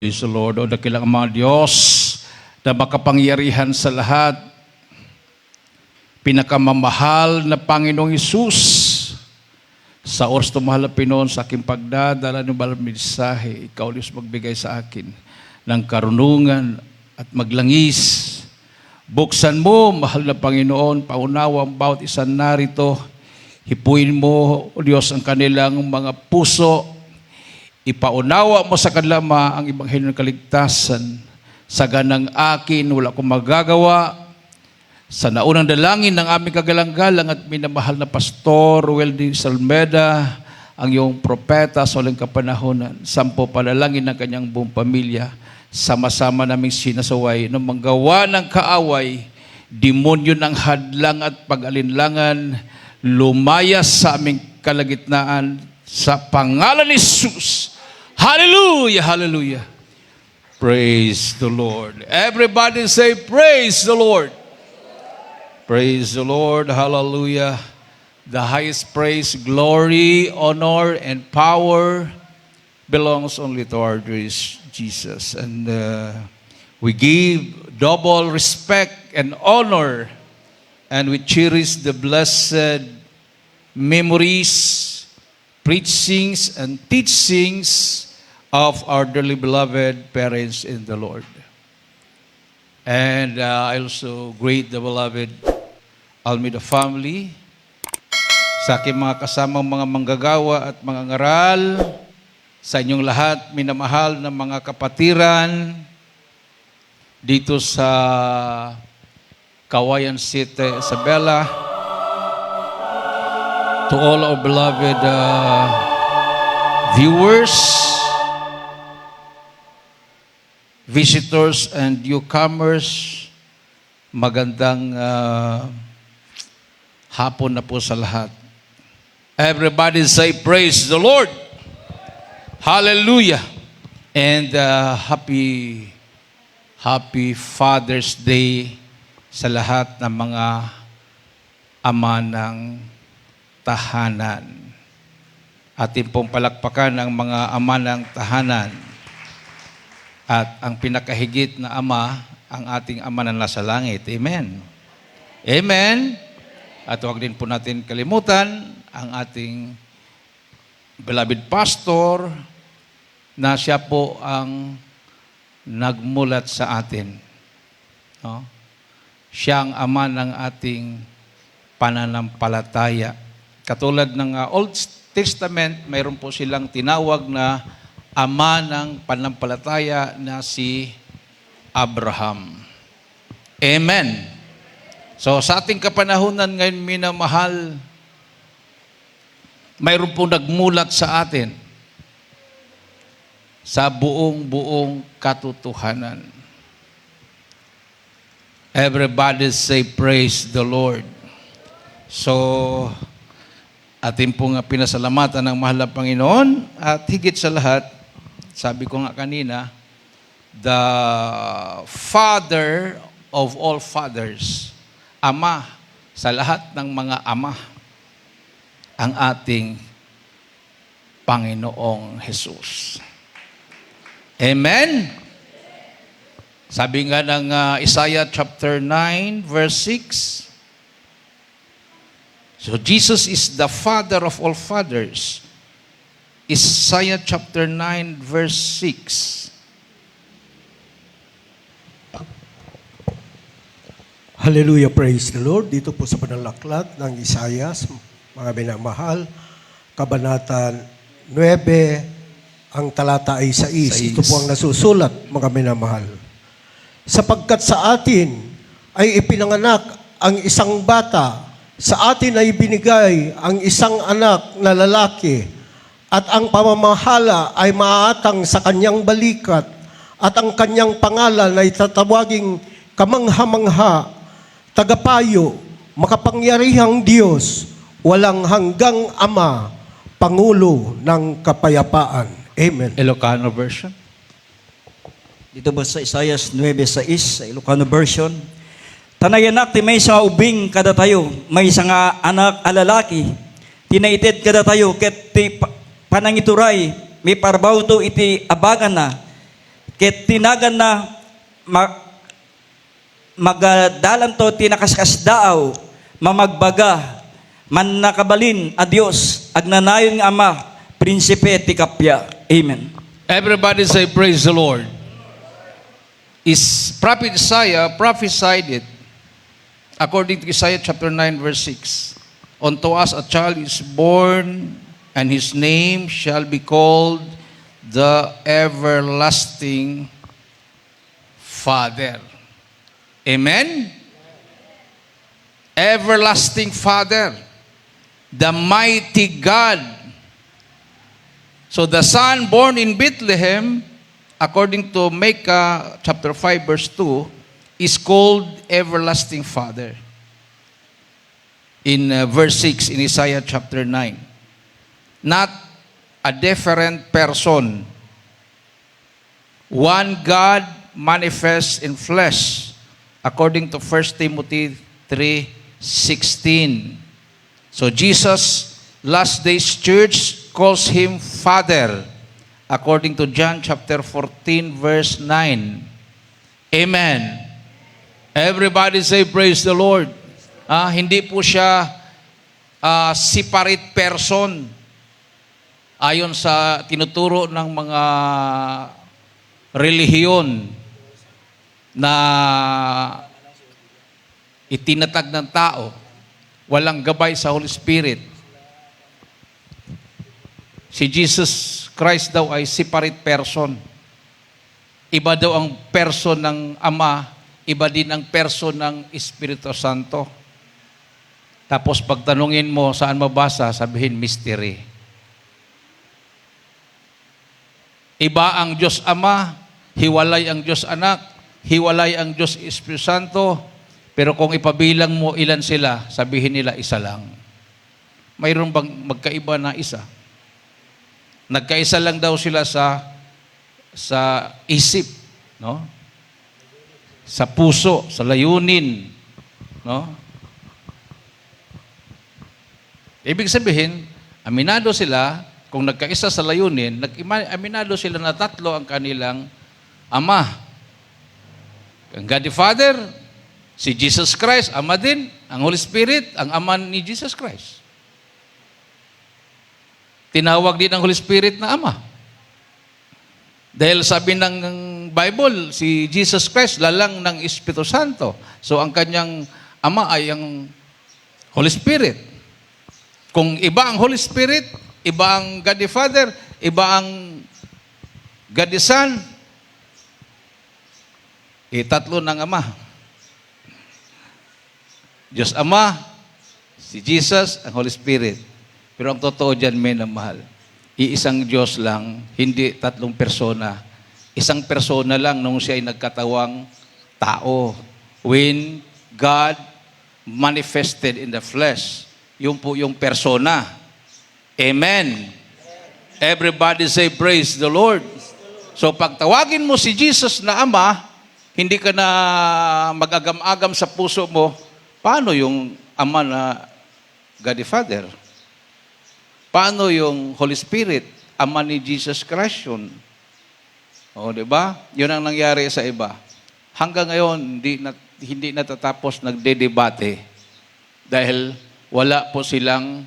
Praise the Lord, o dakilang mga Diyos na makapangyarihan sa lahat, pinakamamahal na Panginoong Hesus, sa oras tumahal na Pinoon sa aking pagdadala ng balang mensahe, ikaw Diyos magbigay sa akin ng karunungan at maglangis. Buksan mo, mahal na Panginoon, paunawa ang bawat isa narito. Hipuin mo, O Diyos, ang kanilang mga puso. Ipaunawa mo sa kanila ang Ebanghelyo ng kaligtasan. Sa ganang akin, wala akong magagawa. Sa naunang dalangin ng aming kagalang-galang at minamahal na Pastor Weldy Salmeda, ang iyong propeta sa uling kapanahonan, 10 panalangin ng kanyang buong pamilya, sama-sama naming sinasaway ng manggawa ng kaaway, demonyo ng hadlang at pag-alinlangan, lumayas sa aming kalagitnaan sa pangalan ni Jesus. Hallelujah, hallelujah. Praise the Lord. Everybody say, praise the Lord. Praise the Lord, hallelujah. The highest praise, glory, honor, and power belongs only to our dear Jesus. And we give double respect and honor, and we cherish the blessed memories, preachings, and teachings of our dearly beloved parents in the Lord. And I also greet the beloved Almeida family, sa aking mga kasamang mga manggagawa at mga ngaral, sa inyong lahat, minamahal na mga kapatiran, dito sa Kawayan City, Isabela, to all our beloved viewers, visitors, and newcomers, magandang hapon na po sa lahat. Everybody say, praise the Lord. Hallelujah. And happy Father's Day sa lahat ng mga ama ng tahanan. Atin pong palakpakan ang mga ama ng tahanan. At ang pinakahigit na ama, ang ating ama na nasa langit. Amen. Amen. At huwag din po natin kalimutan ang ating beloved pastor na siya po ang nagmulat sa atin. No? Siya ang ama ng ating pananampalataya. Katulad ng Old Testament, mayroon po silang tinawag na ama ng pananampalataya na si Abraham. Amen. So sa ating kapanahunan ngayon, minamahal, mayroon po nagmulat sa atin sa buong katotohanan. Everybody say, praise the Lord. So, atin pong pinasalamatan ng mahal na Panginoon at higit sa lahat, sabi ko nga kanina, the Father of all fathers, Ama sa lahat ng mga ama, ang ating Panginoong Hesus. Amen? Sabi nga ng Isaiah chapter 9 verse 6, so Jesus is the Father of all fathers. Isaiah chapter 9 verse 6. Hallelujah, praise the Lord. Dito po sa panalaklat ng Isaiah, mga binamahal, Kabanata 9, ang talata ay 6. Ito po ang nasusulat, mga binamahal. Sapagkat sa atin ay ipinanganak ang isang bata, sa atin ay binigay ang isang anak na lalaki, at ang pamamahala ay maaatang sa kanyang balikat, at ang kanyang pangalan ay tatawaging kamangha-mangha, tagapayo, makapangyarihang Diyos, walang hanggang Ama, Pangulo ng kapayapaan. Amen. Ilocano version. Dito ba sa Isaiah 9:6 sa Ilocano version, tanayanak ti may sa ubing kada tayo, may isang anak alalaki, tinaited kada tayo, ket ti panangituray, may parbaw to iti abagan na, ket tinagan na magadalan to tinakaskas daaw, mamagbaga, man nakabalin a Dios, agnanayon nga Ama, prinsipe ti kapya. Amen. Everybody say, praise the Lord. Prophet Isaiah prophesied it according to Isaiah chapter 9 verse 6. Unto us a child is born, and his name shall be called the Everlasting Father. Amen? Everlasting Father, the mighty God. So the son born in Bethlehem, according to Micah chapter 5 verse 2, is called Everlasting Father. In verse 6 in Isaiah chapter 9. Not a different person. One God manifest in flesh, according to 1 Timothy 3:16. So Jesus, last days church, calls him Father, according to John chapter 14 verse 9. Amen. Everybody say, praise the Lord. Hindi po siya separate person ayon sa tinuturo ng mga relihiyon na itinatag ng tao. Walang gabay sa Holy Spirit. Si Jesus Christ daw ay separate person. Iba daw ang person ng Ama, iba din ang person ng Espiritu Santo. Tapos pagtanungin mo saan mabasa, sabihin mystery. Iba ang Diyos Ama, hiwalay ang Diyos Anak, hiwalay ang Diyos Espiritu Santo, pero kung ipabilang mo ilan sila, sabihin nila isa lang. Mayroon bang magkaiba na isa? Nagkaisa lang daw sila sa isip, no? Sa puso, sa layunin, no? Ibig sabihin, aminado sila, kung nagkaisa sa layunin, aminado sila na tatlo ang kanilang Ama. Ang God the Father, si Jesus Christ, Ama din, ang Holy Spirit, ang Ama ni Jesus Christ. Tinawag din ang Holy Spirit na Ama. Dahil sabi ng Bible, si Jesus Christ, lalang ng Espiritu Santo. So ang kanyang Ama ay ang Holy Spirit. Kung iba ang Holy Spirit, iba ang God the Father, iba ang God the Son, tatlo ng Ama. Diyos Ama, si Jesus, ang Holy Spirit. Pero ang totoo dyan, men na mahal, iisang Diyos lang, hindi tatlong persona. Isang persona lang nung siya ay nagkatawang tao. When God manifested in the flesh, yun po yung persona. Amen. Everybody say, praise the Lord. So pag tawagin mo si Jesus na Ama, hindi ka na mag-agam-agam sa puso mo, paano yung Ama na God the Father? Paano yung Holy Spirit, Ama ni Jesus Christ yun? O, di ba? Yun ang nangyari sa iba. Hanggang ngayon, hindi natatapos nagdedebate dahil wala po silang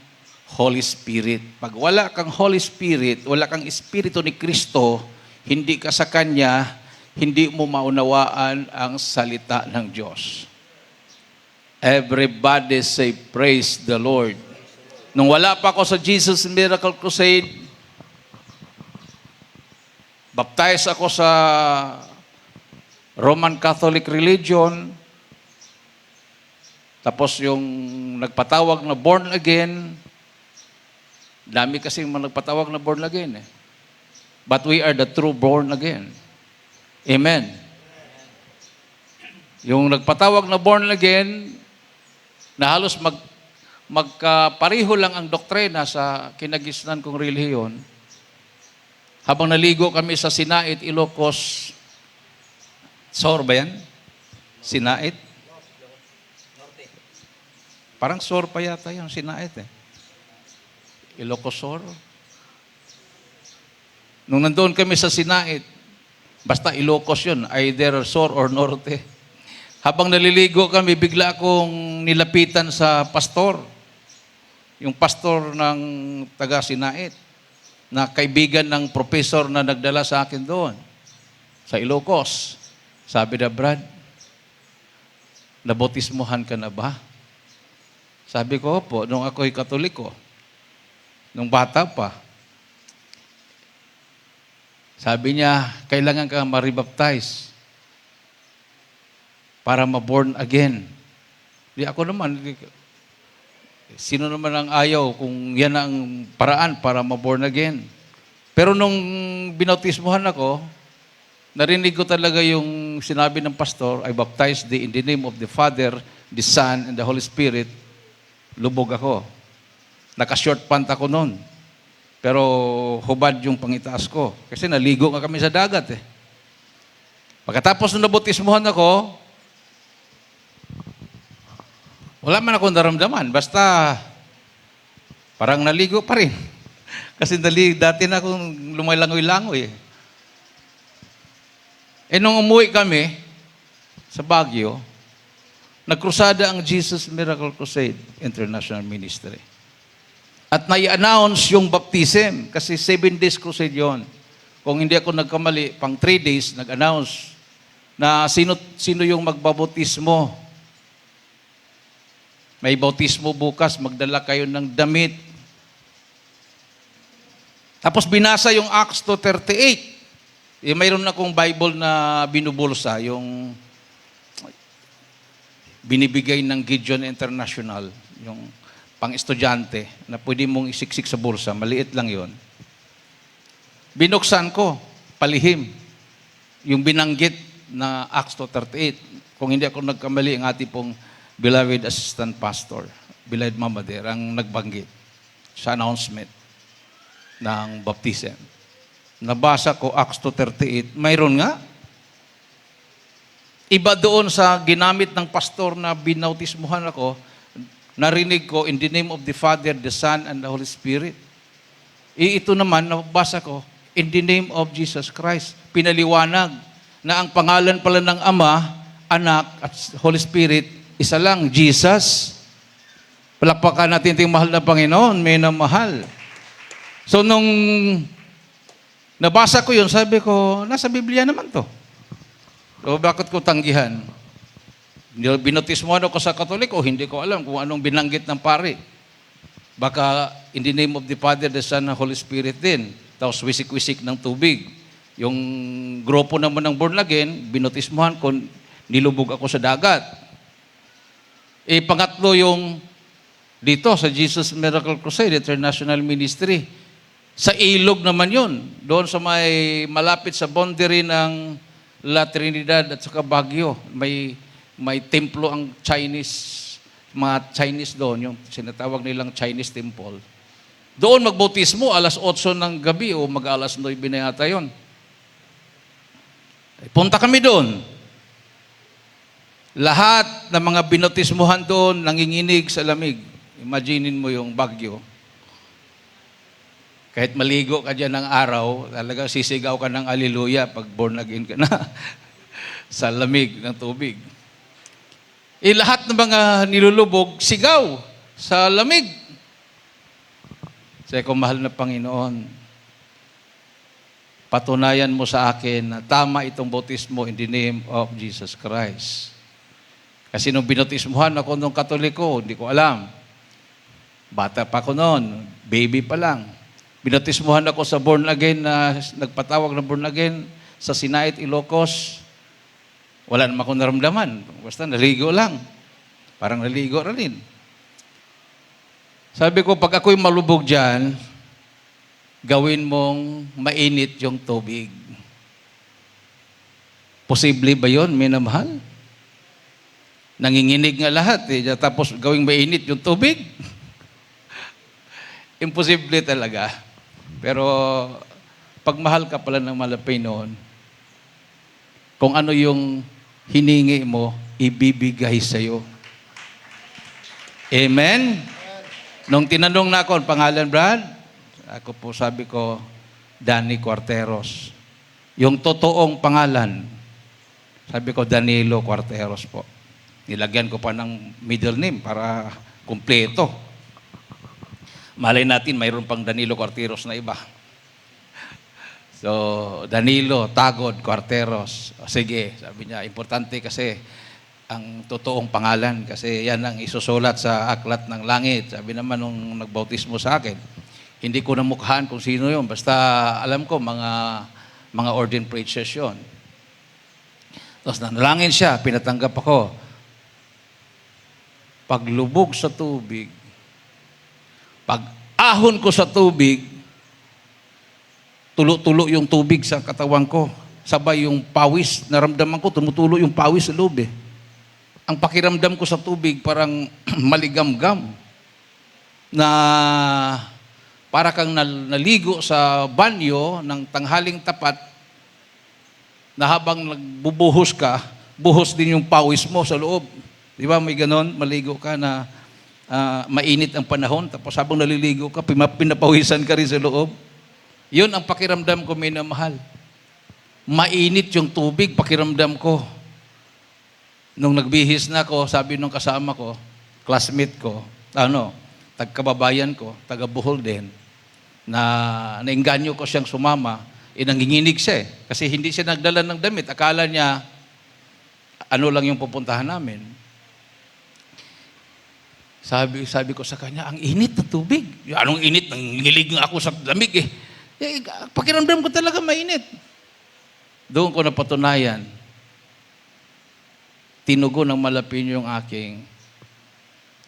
Holy Spirit. Pag wala kang Holy Spirit, wala kang Espiritu ni Kristo, hindi ka sa Kanya, hindi mo maunawaan ang salita ng Diyos. Everybody say, praise the Lord. Nung wala pa ako sa Jesus Miracle Crusade, baptized ako sa Roman Catholic religion, tapos yung nagpatawag na born again, dami kasing nagpatawag na born again eh. But we are the true born again. Amen. Yung nagpatawag na born again, na halos magkapareho lang ang doktrina sa kinagisnan kong relihiyon. Habang naligo kami sa Sinait, Ilocos, Sor ba yan? Sinait? Parang Sor pa yata yung Sinait eh. Ilocos Sor. Nung nandoon kami sa Sinait, Basta Ilocos yun, either sur or norte. Habang naliligo kami, bigla akong nilapitan sa pastor. Yung pastor ng taga Sinait, na kaibigan ng professor na nagdala sa akin doon, sa Ilocos. Sabi na, Brad, nabotismuhan ka na ba? Sabi ko, opo, nung ako'y Katoliko, nung bata pa. Sabi niya, kailangan ka maribaptize para ma-born again. Di ako naman, sino naman ang ayaw kung yan ang paraan para ma-born again? Pero nung binautismuhan ako, narinig ko talaga yung sinabi ng pastor, I baptize thee in the name of the Father, the Son, and the Holy Spirit. Lubog ako. Naka-short pant ako noon. Pero hubad yung pangitaas ko. Kasi naligo nga kami sa dagat eh. Pagkatapos nung nabutismuhan ako, wala man akong naramdaman. Basta parang naligo pa rin. Kasi dati na akong lumaylangoy-langoy eh. Nung umuwi kami sa Baguio, nagkrusada ang Jesus Miracle Crusade International Ministry. At nai-announce yung baptism kasi 7 days crusade yon. Kung hindi ako nagkamali, pang 3 days, nag-announce na sino yung magbabautismo. May bautismo bukas, magdala kayo ng damit. Tapos binasa yung Acts 2:38. Mayroon akong Bible na binubulsa, yung binibigay ng Gideon International, yung pang-estudyante na pwede mong isiksik sa bulsa. Maliit lang yon. Binuksan ko, palihim, yung binanggit na Acts 2:38. Kung hindi ako nagkamali, ang ating pong beloved assistant pastor, beloved Mama Der, ang nagbanggit sa announcement ng baptism. Nabasa ko Acts 2:38, mayroon nga. Iba doon sa ginamit ng pastor na binautismuhan ako, narinig ko, in the name of the Father, the Son, and the Holy Spirit. Ito naman, nabasa ko, in the name of Jesus Christ. Pinaliwanag na ang pangalan pala ng Ama, Anak, at Holy Spirit, isa lang, Jesus. Palakpakan natin yung mahal na Panginoon, may namahal. So, nung nabasa ko yun, sabi ko, nasa Biblia naman to. So, bakit ko tanggihan? Binotismohan ako sa Katoliko, hindi ko alam kung anong binanggit ng pari. Baka in the name of the Father, the Son, and Holy Spirit din. Tapos wisik-wisik ng tubig. Yung grupo naman ng born again, binotismohan ko, nilubog ako sa dagat. Pangatlo yung dito sa Jesus Miracle Crusade International Ministry. Sa ilog naman yun. Doon sa may malapit sa boundary ng La Trinidad at saka Baguio. May templo ang Chinese, mga Chinese doon, yung sinatawag nilang Chinese temple. Doon magbautismo, alas 8 ng gabi o mag-alas 9 na yata yun. Punta kami doon. Lahat ng mga binautismuhan doon, nanginginig sa lamig. Imaginin mo yung Baguio. Kahit maligo ka dyan ng araw, talaga sisigaw ka ng hallelujah pag born again ka na sa lamig ng tubig. Lahat ng mga nilulubog, sigaw sa lamig. Sabi ko, mahal na Panginoon, patunayan mo sa akin na tama itong bautismo in the name of Jesus Christ. Kasi nung binautismuhan ako nung Katoliko, hindi ko alam. Bata pa ako noon, baby pa lang. Binautismuhan ako sa born again na nagpatawag na born again sa Sinait, Ilocos. Wala naman akong naramdaman. Basta naligo lang. Parang naligo rin. Sabi ko, pag ako'y malubog dyan, gawin mong mainit yung tubig. Posible ba yun, minamahal? Nanginginig nga lahat eh. Tapos gawing mainit yung tubig? Imposible talaga. Pero pag mahal ka pala ng malapay noon, kung ano yung hiningi mo, ibibigay sa'yo. Amen? Nung tinanong na ako, pangalan, Brad? Ako po, sabi ko, Danny Cuarteros. Yung totoong pangalan, sabi ko Danilo Cuarteros po. Nilagyan ko pa ng middle name para kumpleto. Malay natin mayroon pang Danilo Cuarteros na iba. So, Danilo, Tagod, Cuarteros. O, sige, sabi niya, importante kasi ang totoong pangalan kasi yan ang isusulat sa aklat ng langit. Sabi naman nung nagbautismo sa akin, hindi ko namukhaan kung sino yun. Basta alam ko, mga ordained preachers yun. Tapos nanalangin siya, pinatanggap ako. Paglubog sa tubig, pag-ahon ko sa tubig, tulo-tulo yung tubig sa katawan ko. Sabay yung pawis, naramdaman ko, tumutulo yung pawis sa loob eh. Ang pakiramdam ko sa tubig parang maligamgam na para kang naligo sa banyo ng tanghaling tapat na habang nagbubuhos ka, buhos din yung pawis mo sa loob. Di ba may ganon? Maligo ka na mainit ang panahon, tapos habang naliligo ka, pinapawisan ka rin sa loob. Yun ang pakiramdam ko, minamahal. Mainit yung tubig, pakiramdam ko. Nung nagbihis na ako, sabi nung kasama ko, classmate ko, tagkababayan ko, taga Bohol din, na nainganyo ko siyang sumama, nanginginig siya eh. Kasi hindi siya nagdala ng damit. Akala niya, ano lang yung pupuntahan namin. Sabi ko sa kanya, ang init ng tubig. Anong init? Nangingilig nga ako sa lamig eh. Pakiramdam ko talaga mainit. Doon ko napatunayan, tinugo ng malapin yung aking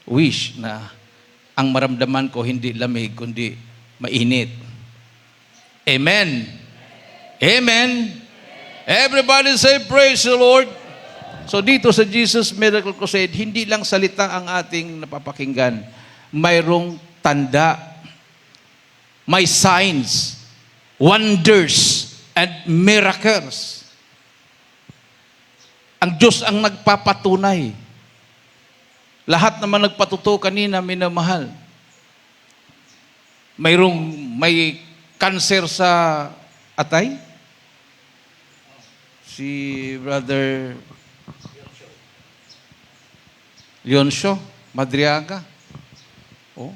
wish na ang maramdaman ko hindi lamig, kundi mainit. Amen. Amen. Everybody say, praise the Lord. So dito sa Jesus Miracle Crusade, hindi lang salita ang ating napapakinggan. Mayroong tanda, may signs, wonders, and miracles. Ang Diyos ang nagpapatunay. Lahat naman nagpatuto kanina, minamahal. May cancer sa atay? Si Brother Leoncio Madriaga. Oh.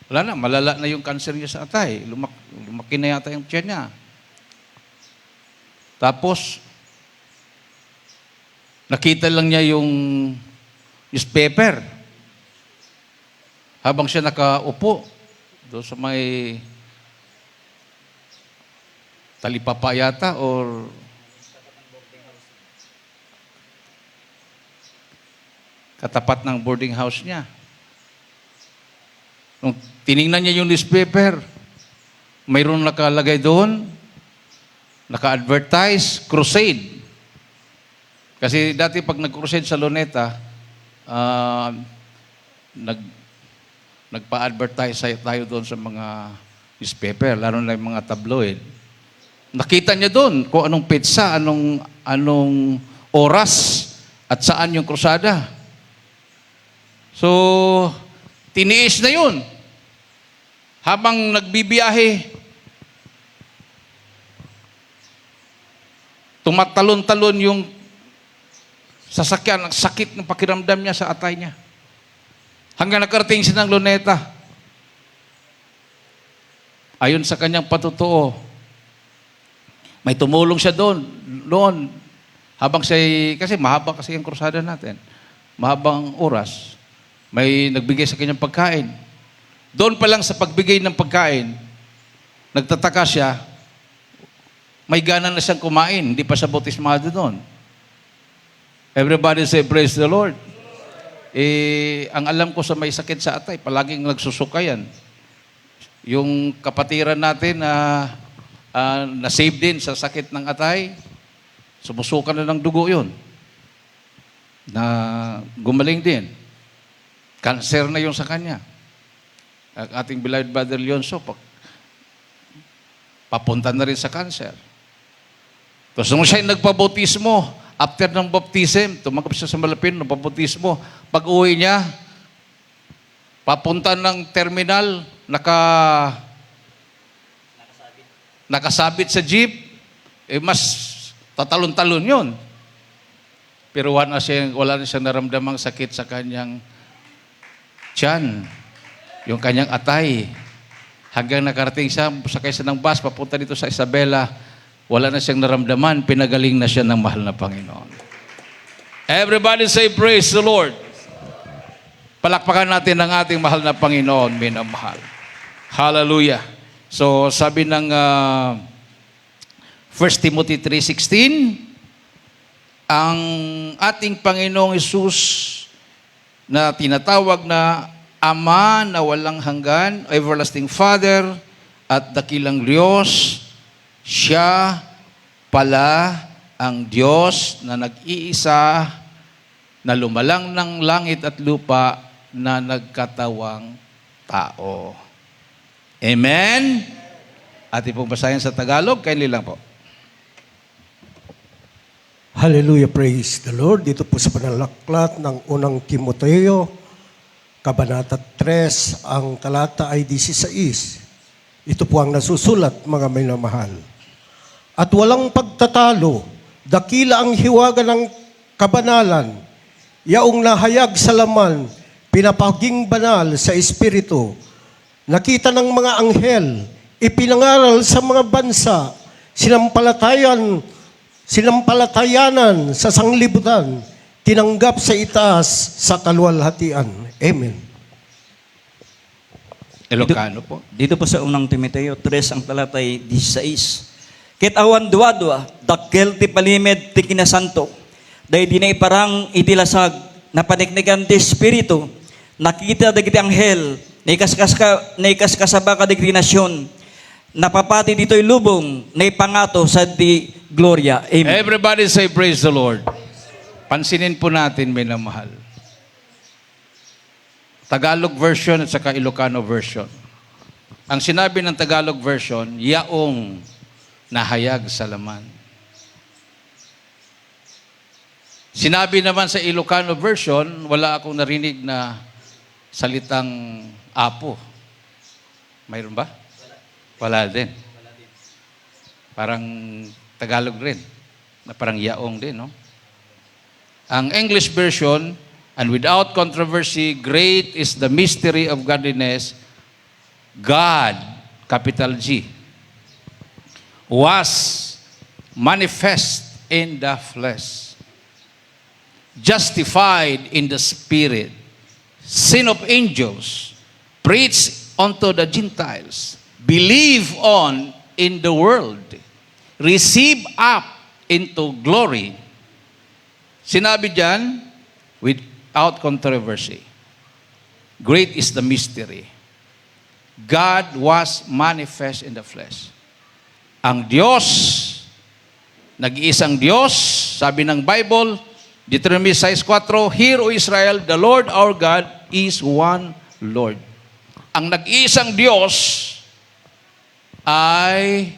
Wala na, malala na yung cancer niya sa atay. Lumaki na yata yung tiyan niya. Tapos, nakita lang niya yung newspaper. Habang siya nakaupo, doon sa may talipapa yata or katapat ng boarding house niya. Nung tiningnan niya yung newspaper, mayroon nakalagay doon, naka-advertise, crusade. Kasi dati pag nag-crusade sa Luneta, nagpa-advertise tayo doon sa mga newspaper, lalo na yung mga tabloid. Nakita niya doon kung anong petsa, anong oras, at saan yung krusada. So, tiniis na yun. Habang nagbibiyahe, tumatalon-talon yung sasakyan, ang sakit ng pakiramdam niya sa atay niya. Hanggang nakarating siya ng Luneta. Ayon sa kanyang patutuo, may tumulong siya doon. Habang kasi mahaba kasi yung krusada natin. Mahabang oras. May nagbigay sa kanyang pagkain. Doon pa lang sa pagbigay ng pagkain, nagtataka siya, may gana na siyang kumain, hindi pa siya bautismado doon. Everybody say, praise the Lord. Ang alam ko sa may sakit sa atay, palaging nagsusuka yan. Yung kapatiran natin na save din sa sakit ng atay, sumusuka na ng dugo yun. Na gumaling din. Cancer na yun sa kanya. Ang ating beloved Brother Leoncio, papunta na rin sa cancer. Tapos nung siya nagpabautismo, after ng baptism, tumanggap siya sa malapin, nagpabautismo, pag-uwi niya, papunta ng terminal, nakasabit sa jeep, mas tatalon-talon yun. Pero wala na siyang naramdamang sakit sa kanyang tiyan, yung kanyang atay. Hanggang nakarating siya, sakay siya ng bus, papunta dito sa Isabela, wala na siyang naramdaman, pinagaling na siya ng mahal na Panginoon. Everybody say, praise the Lord. Palakpakan natin ang ating mahal na Panginoon, minamahal. Hallelujah. So, sabi ng 1 Timothy 3:16, ang ating Panginoong Hesus na tinatawag na Ama na walang hanggan, everlasting Father, at dakilang Diyos, siya pala ang Diyos na nag-iisa, na lumalang ng langit at lupa, na nagkatawang tao. Amen? Ating pong basahin sa Tagalog, kaili lang po. Hallelujah, praise the Lord. Dito po sa panalaklat ng unang Timoteo, Kabanata 3, ang talata ay 16. Ito po ang nasusulat, mga minamahal. At walang pagtatalo, dakila ang hiwaga ng kabanalan, yaong nahayag sa laman, pinapaging banal sa Espiritu, nakita ng mga anghel, ipinangaral sa mga bansa, sinampalatayanan sa sanglibutan, tinanggap sa itaas sa kaluwalhatian. Amen. Ilocano po. Dito po sa unang Timoteo 3, ang talatay 16. Ket awan duwa-duwa, dakkel ti palimed ti kinasanto, dahil di na iparang itilasag, na paniknigan ti Espiritu, nakita dagiti anghel, na ikaskasaba ka dagiti nasyon, napapati dito'y lubong, na ipangato sa di gloria. Amen. Everybody say, praise the Lord. Pansinin po natin, minamahal. Tagalog version at saka Ilocano version. Ang sinabi ng Tagalog version, yaong nahayag sa laman. Sinabi naman sa Ilocano version, wala akong narinig na salitang apo. Mayroon ba? Wala din. Parang Tagalog rin. Na parang yaong din, no? Ang English version, and without controversy, great is the mystery of godliness. God, capital G, was manifest in the flesh, justified in the spirit, seen of angels, preached unto the Gentiles, believe on in the world, receive up into glory. Sinabi diyan, without controversy, great is the mystery. God was manifest in the flesh. Ang Diyos, nag-iisang Diyos, sabi ng Bible, Deuteronomy 6:4, Hear, O Israel, the Lord our God is one Lord. Ang nag-iisang Diyos ay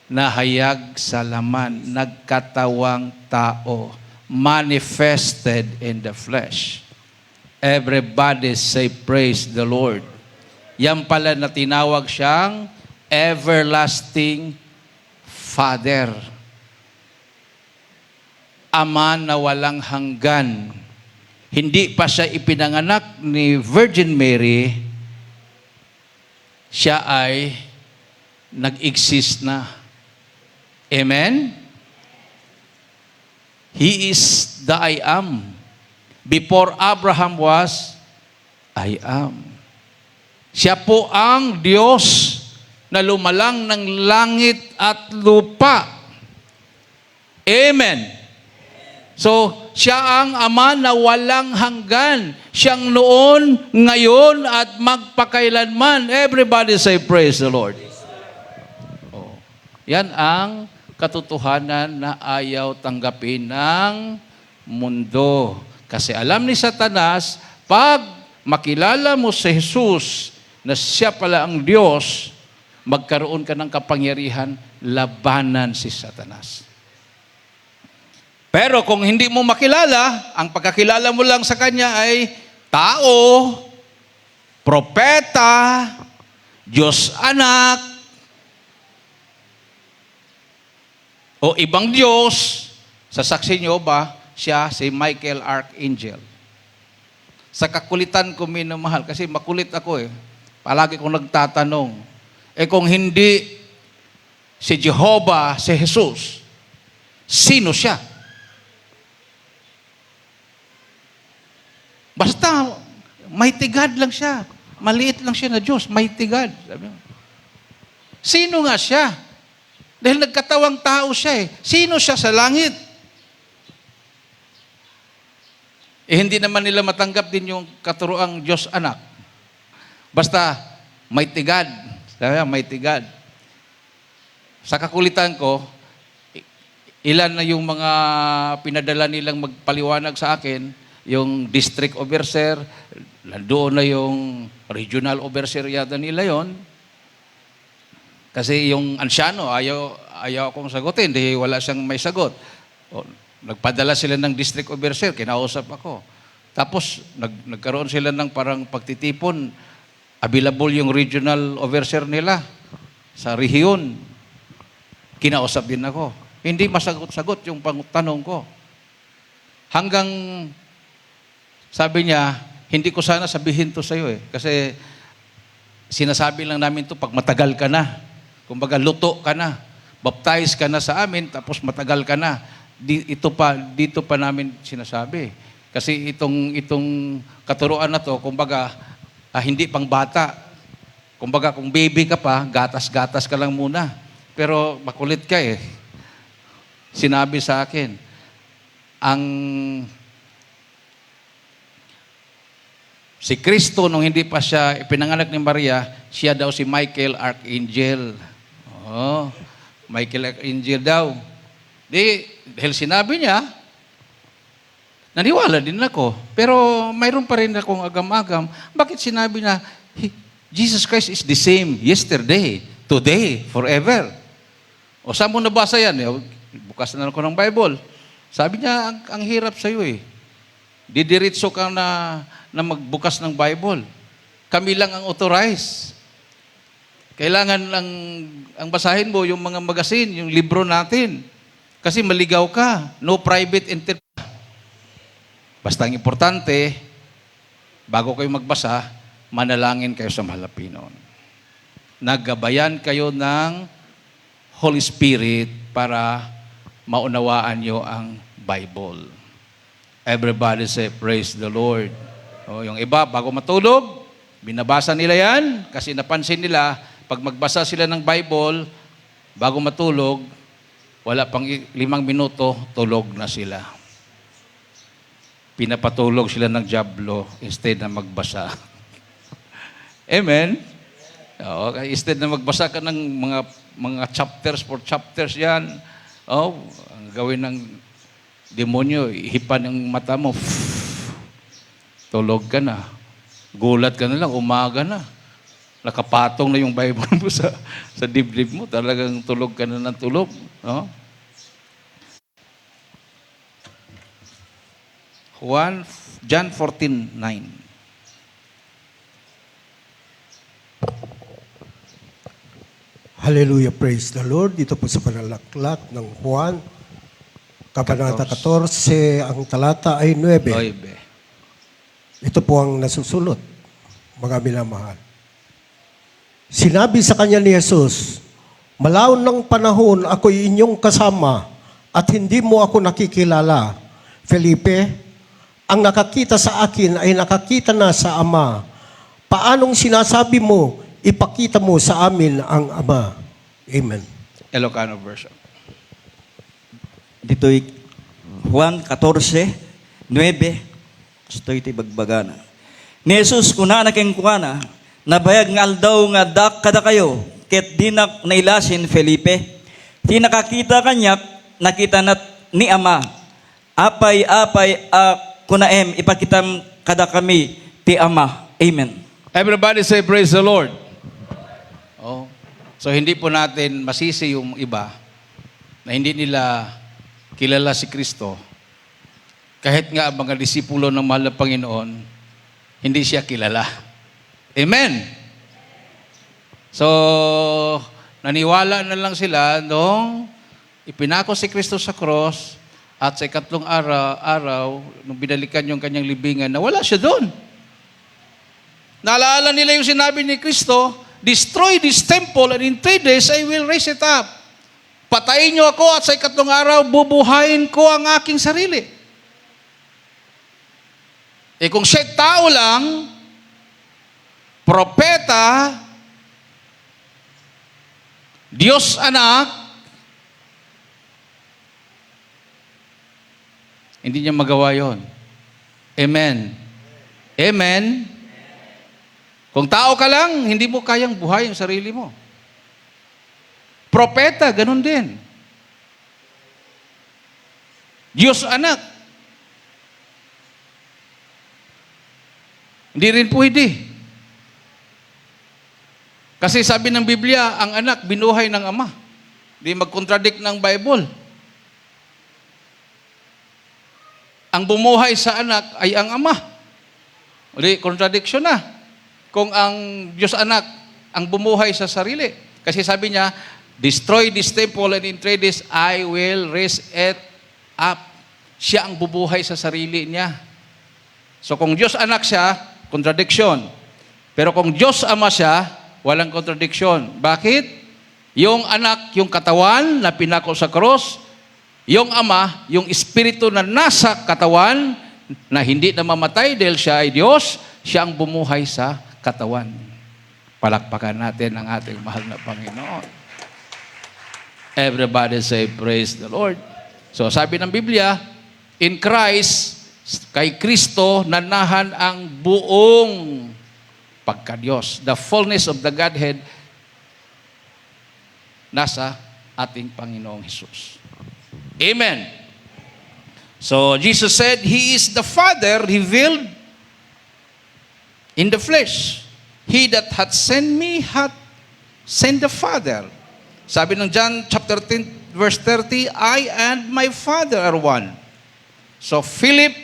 nahayag sa laman, nagkatawang tao, manifested in the flesh. Everybody say, praise the Lord. Yan pala na tinawag siyang everlasting Father. Ama na walang hanggan. Hindi pa siya ipinanganak ni Virgin Mary, siya ay nag-exist na. Amen? He is the I am. Before Abraham was, I am. Siya po ang Diyos na lumalang ng langit at lupa. Amen. So, siya ang Ama na walang hanggan. Siyang noon, ngayon, at magpakailanman. Everybody say, praise the Lord. Oh. Yan ang katotohanan na ayaw tanggapin ng mundo. Kasi alam ni Satanas, pag makilala mo si Jesus na siya pala ang Diyos, magkaroon ka ng kapangyarihan, labanan si Satanas. Pero kung hindi mo makilala, ang pagkakilala mo lang sa Kanya ay tao, propeta, Diyos anak, O ibang Diyos, sa saksi nyo ba, siya si Michael Archangel. Sa kakulitan ko minamahal, kasi makulit ako eh. Palagi kong nagtatanong, kung hindi si Jehovah, si Jesus, sino siya? Basta, mighty God lang siya. Maliit lang siya na Diyos, mighty God. Sabi mo. Sino nga siya? Dahil nagkatawang tao siya eh. Sino siya sa langit? Hindi naman nila matanggap din yung katuroang Diyos anak. Basta, mighty God. Sabi niya, mighty God. Sa kakulitan ko, ilan na yung mga pinadala nilang magpaliwanag sa akin, yung district overseer, doon na yung regional overseer yata nila yon. Kasi yung ansyano, ayaw akong sagutin, dahil wala siyang may sagot. Nagpadala sila ng district overseer, kinausap ako. Tapos, nagkaroon sila ng parang pagtitipon, available yung regional overseer nila sa rehiyon. Kinausap din ako. Hindi masagot-sagot yung tanong ko. Hanggang, sabi niya, hindi ko sana sabihin to sa'yo eh. Kasi, sinasabi lang namin to pag matagal ka na. Kumbaga, luto ka na. Baptize ka na sa amin, tapos matagal ka na. Dito pa namin sinasabi. Kasi itong katuruan na to, kumbaga, hindi pang bata. Kumbaga, kung baby ka pa, gatas-gatas ka lang muna. Pero makulit ka eh. Sinabi sa akin, si Kristo, nung hindi pa siya ipinanganak ni Maria, siya daw si Michael Archangel. Oh, Michael Archangel daw. Dahil sinabi niya, naniwala din ako. Pero mayroon pa rin akong agam-agam. Bakit sinabi niya, Jesus Christ is the same yesterday, today, forever? O saan mo nabasa yan? Bukas na ako ng Bible. Sabi niya, ang hirap sa'yo eh. Didiritso ka na magbukas ng Bible. Kami lang ang authorized. Kailangan ang basahin mo yung mga magazine, yung libro natin. Kasi maligaw ka. No private Basta ang importante, bago kayo magbasa, manalangin kayo sa mahal na Panginoon. Naggabayan kayo ng Holy Spirit para maunawaan nyo ang Bible. Everybody say, praise the Lord. O, yung iba, bago matulog, binabasa nila yan kasi napansin nila, pag magbasa sila ng Bible, bago matulog, wala pang 5 minuto, tulog na sila. Pinapatulog sila ng dyablo instead na magbasa. Amen? Oo, instead na magbasa ka ng mga chapters for chapters yan, ang gawin ng demonyo, ihipan ng mata mo, tulog ka na. Gulat ka na lang, umaga na. Nakapatong na yung Bible mo sa dibdib mo. Talagang tulog ka na ng tulog. No? John 14:9. Hallelujah, praise the Lord. Dito po sa panalaklat ng Juan, Kabanata 14, ang talata ay 9. Ito po ang nasusulot, mga minamahal. Sinabi sa kanya ni Jesus, "Malaon ng panahon ako'y inyong kasama at hindi mo ako nakikilala. Felipe, ang nakakita sa akin ay nakakita na sa Ama. Paanong sinasabi mo, ipakita mo sa amin ang Ama?" Amen. Ilocano version. Dito'y Juan 14:9. Gusto ito'y bagbagana. Ni Jesus, kuna na keng kuana, nabayag nga aldaw nga dak kada kayo, ket di na nailasin Felipe. Di nakakita kanyak, nakita na ni Ama. Apay-apay kunaem, ipakitam kada kami ti Ama. Amen. Everybody say, praise the Lord. Oh. So, hindi po natin masisi yung iba na hindi nila kilala si Kristo. Kahit nga ang mga disipulo ng mahal na Panginoon, hindi siya kilala. Amen? So, naniwala na lang sila nung ipinako si Kristo sa cross, at sa ikatlong araw, nung binalikan yung kanyang libingan, nawala siya doon. Naalala nila yung sinabi ni Kristo, destroy this temple and in 3 days I will raise it up. Patayin niyo ako at sa ikatlong araw, bubuhayin ko ang aking sarili. Kung siya tao lang, propeta, Diyos anak, hindi niya magawa yon. Amen. Amen. Kung tao ka lang, hindi mo kayang buhay ang sarili mo. Propeta, ganun din. Diyos anak. Hindi rin pwede. Kasi sabi ng Biblia, ang anak binuhay ng ama. Hindi mag-contradict ng Bible. Ang bumuhay sa anak ay ang ama. Uli, contradiction na. Kung ang Diyos anak ang bumuhay sa sarili. Kasi sabi niya, destroy this temple and in 3 days I will raise it up. Siya ang bubuhay sa sarili niya. So kung Diyos anak siya, contradiction. Pero kung Diyos ama siya, walang contradiction. Bakit? Yung anak, yung katawan na pinako sa cross, yung ama, yung espiritu na nasa katawan, na hindi na mamatay dahil siya ay Diyos, siya ang bumuhay sa katawan. Palakpakan natin ang ating mahal na Panginoon. Everybody say, praise the Lord. So sabi ng Biblia, in Christ, kay Kristo, nanahan ang buong pagka-Diyos. The fullness of the Godhead nasa ating Panginoong Hesus. Amen. So Jesus said, He is the Father revealed in the flesh. He that hath sent me hath sent the Father. Sabi ng John chapter 10, verse 30, I and my Father are one. So Philip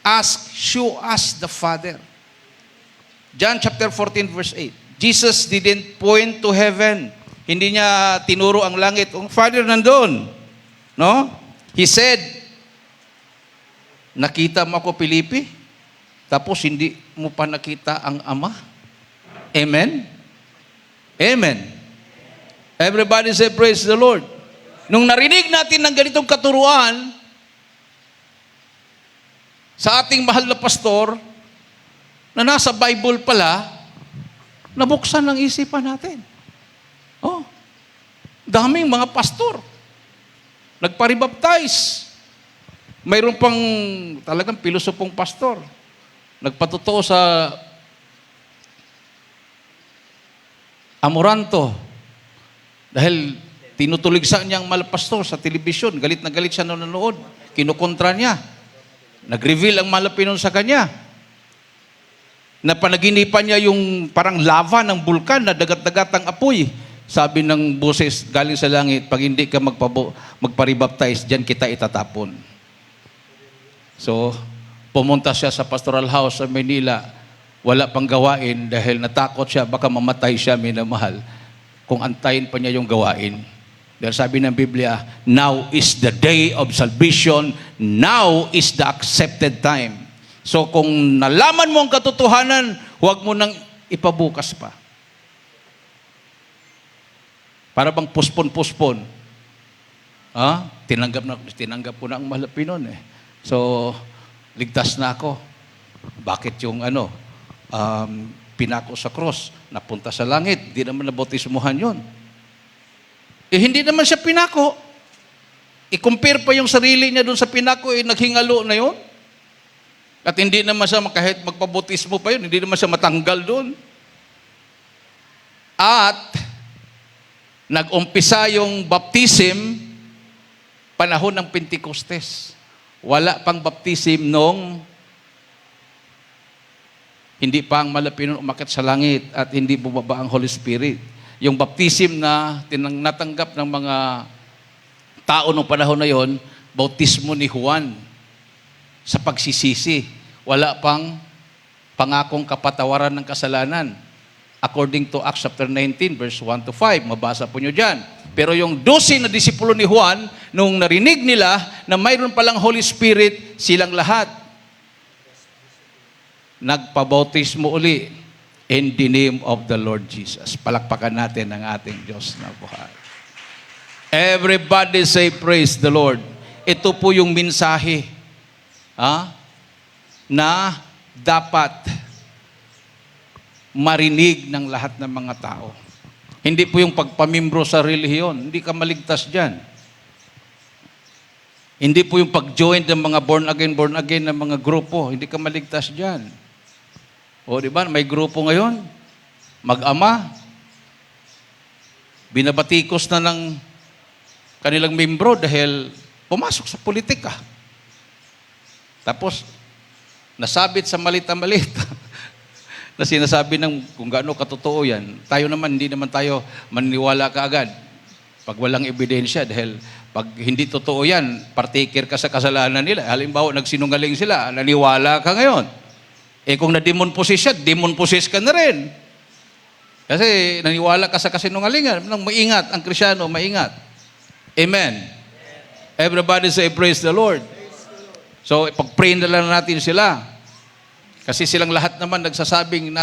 asked, show us the Father. John chapter 14, verse 8. Jesus didn't point to heaven. Hindi niya tinuro ang langit. Ang Father nandun. No? He said, nakita mo ako, Filipi? Tapos hindi mo pa nakita ang Ama? Amen? Amen. Everybody say, praise the Lord. Nung narinig natin ng ganitong katuruan sa ating mahal na pastor, na nasa Bible pala, nabuksan ang isipan natin. Oh, daming mga pastor. Nagparibaptize. Mayroon pang talagang pilosopong pastor. Nagpatotoo sa Amoranto. Dahil tinutuligsa niyang malapastor sa telebisyon. Galit na galit siya nanonood. Kinukontra niya. Nag-reveal ang malapinon sa kanya. Napanaginipan niya yung parang lava ng bulkan na dagat-dagatang apoy. Sabi ng boses galing sa langit, pag hindi ka magparibaptize, diyan kita itatapon. So, pumunta siya sa pastoral house sa Manila. Wala pang gawain dahil natakot siya, baka mamatay siya, minamahal, kung antayin pa niya yung gawain. Dahil sabi ng Biblia, now is the day of salvation, now is the accepted time. So kung nalaman mo ang katotohanan, huwag mo nang ipabukas pa. Para bang puspon-puspon. Tinanggap ko na ang malapinon eh. So, ligtas na ako. Bakit yung pinako sa cross, napunta sa langit, di naman nabautismuhan yun. Hindi naman siya pinako. I-compare pa yung sarili niya doon sa pinako, naghingalo na yun. At hindi naman siya, kahit magpabautismo pa yun, hindi naman siya matanggal doon. At, nag-umpisa yung baptism, panahon ng Pentecostes. Wala pang baptism nung hindi pa ang malapinon umakyat sa langit at hindi bumaba ang Holy Spirit. Yung baptism na natanggap ng mga tao noong panahon na yon, bautismo ni Juan sa pagsisisi. Wala pang pangakong kapatawaran ng kasalanan. According to Acts chapter 19, verse 1 to 5. Mabasa po nyo dyan. Pero yung 12 na disipulo ni Juan, nung narinig nila na mayroon palang Holy Spirit, silang lahat nagpabautismo uli in the name of the Lord Jesus. Palakpakan natin ang ating Diyos na buhay. Everybody say, praise the Lord. Ito po yung mensahe na dapat marinig ng lahat ng mga tao. Hindi po yung pagpamimbro sa relihiyon. Hindi ka maligtas dyan. Hindi po yung pag-join ng mga born again ng mga grupo. Hindi ka maligtas dyan. O di ba, may grupo ngayon, mag-ama, binabatikos na ng kanilang membro dahil pumasok sa politika. Tapos, nasabit sa malita-malita na sinasabi ng kung gaano katotoo yan. Tayo naman, hindi naman tayo maniniwala kaagad pag walang ebidensya dahil pag hindi totoo yan, partaker ka sa kasalanan nila. Halimbawa, nagsinungaling sila, naniwala ka ngayon. Eh kung na-demon possess siya, demon possess ka na rin. Kasi naniwala ka sa kasinungalingan. Maingat, ang Krisyano, maingat. Amen. Everybody say, praise the Lord. So, pag-pray na lang natin sila. Kasi silang lahat naman nagsasabing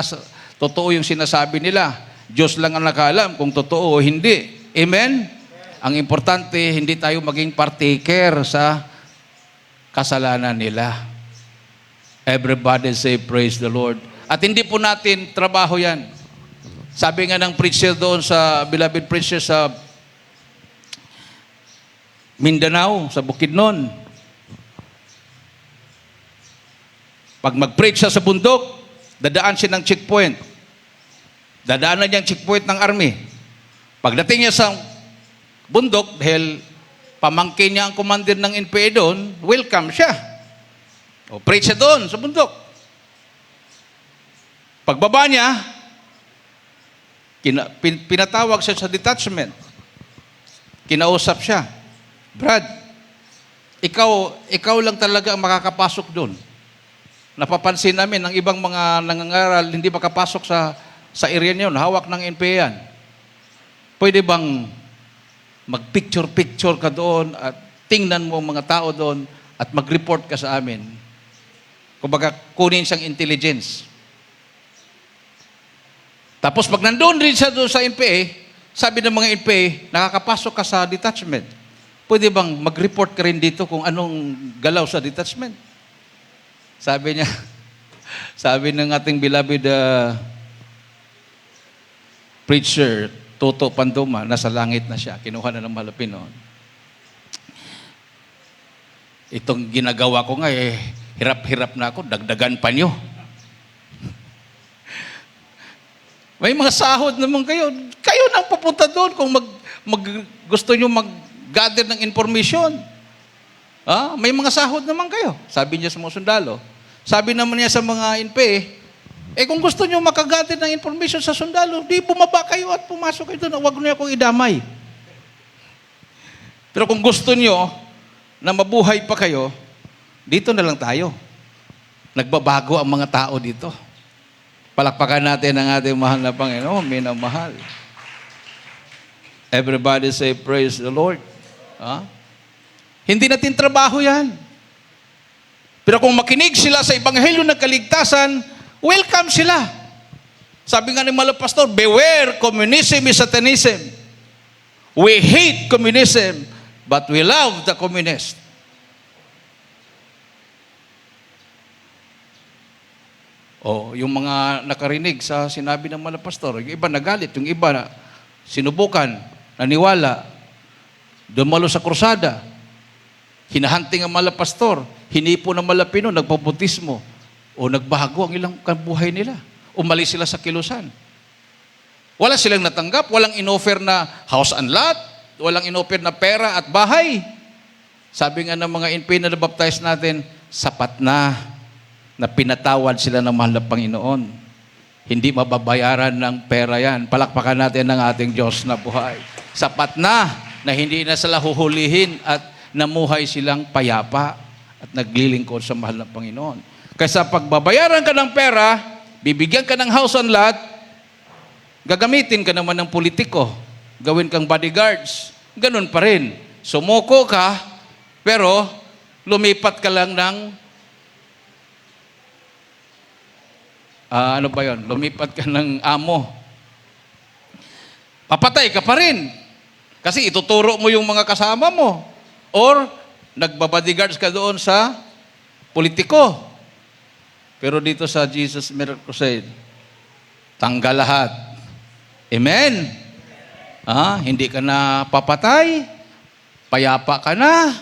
totoo yung sinasabi nila. Diyos lang ang nakaalam kung totoo o hindi. Amen? Ang importante, hindi tayo maging partaker sa kasalanan nila. Everybody say, praise the Lord. At hindi po natin trabaho yan. Sabi nga ng preacher doon sa, beloved preacher sa Mindanao, sa Bukidnon, pag mag-preach siya sa bundok, dadaan siya ng checkpoint. Dadaanan niya ang checkpoint ng army. Pagdating niya sa bundok, dahil pamangkin niya ang commander ng NPA doon, welcome siya. O, preach siya doon sa bundok. Pagbaba niya, pinatawag siya sa detachment. Kinausap siya, Brad, ikaw lang talaga ang makakapasok doon. Napapansin namin, ang ibang mga nangangaral, hindi makapasok sa area niyo, hawak ng NPA yan. Pwede bang mag-picture-picture ka doon at tingnan mo ang mga tao doon at mag-report ka sa amin? Kumbaga, kunin siyang intelligence. Tapos pag nandoon rin siya doon sa NPA, sabi ng mga NPA, nakakapasok ka sa detachment. Pwede bang mag-report ka rin dito kung anong galaw sa detachment? Sabi niya, sabi ng ating beloved preacher, Toto Pandoma, nasa langit na siya. Kinuha na ng malapin noon. Itong ginagawa ko nga hirap-hirap na ako, dagdagan pa nyo. May mga sahod naman kayo. Kayo nang pupunta doon kung gusto nyo mag-gather ng information. May mga sahod naman kayo. Sabi niya sa mga sundalo. Sabi naman niya sa mga NPA, kung gusto nyo makagather ng information sa sundalo, di bumaba kayo at pumasok kayo doon. Huwag niyo akong idamay. Pero kung gusto nyo na mabuhay pa kayo, dito na lang tayo. Nagbabago ang mga tao dito. Palakpakan natin ang ating mahal na Panginoon, minamahal. Everybody say, praise the Lord. Hindi natin trabaho yan. Pero kung makinig sila sa Ebanghelyo ng Kaligtasan, welcome sila. Sabi nga ni Malo Pastor, beware, communism is Satanism. We hate communism, but we love the communist. Yung mga nakarinig sa sinabi ng Malo Pastor, yung iba nagalit, yung iba sinubukan, naniwala, dumalo sa krusada, hinahunting ang Malo Pastor, hinipo ng Malapino, nagpabutismo, o nagbago ang ilang buhay nila. Umalis sila sa kilusan. Wala silang natanggap, walang inoffer na house and lot, walang inoffer na pera at bahay. Sabi nga ng mga NPA na nabaptize natin, sapat na pinatawad sila ng mahal na Panginoon. Hindi mababayaran ng pera yan. Palakpakan natin ang ating Diyos na buhay. Sapat na hindi na sila huhulihin at namuhay silang payapa at naglilingkod sa mahal na Panginoon. Kaysa pagbabayaran ka ng pera, bibigyan ka ng house and lot, Gagamitin ka naman ng politiko. Gawin kang bodyguards. Ganun pa rin. Sumuko ka, pero lumipat ka lang ng ano ba yon? Lumipat ka ng amo. Papatay ka pa rin. Kasi ituturo mo yung mga kasama mo. Or, nagbabodyguards ka doon sa politiko. Pero dito sa Jesus Miracle Crusade, tanggal lahat. Amen? Hindi ka na papatay. Payapa ka na.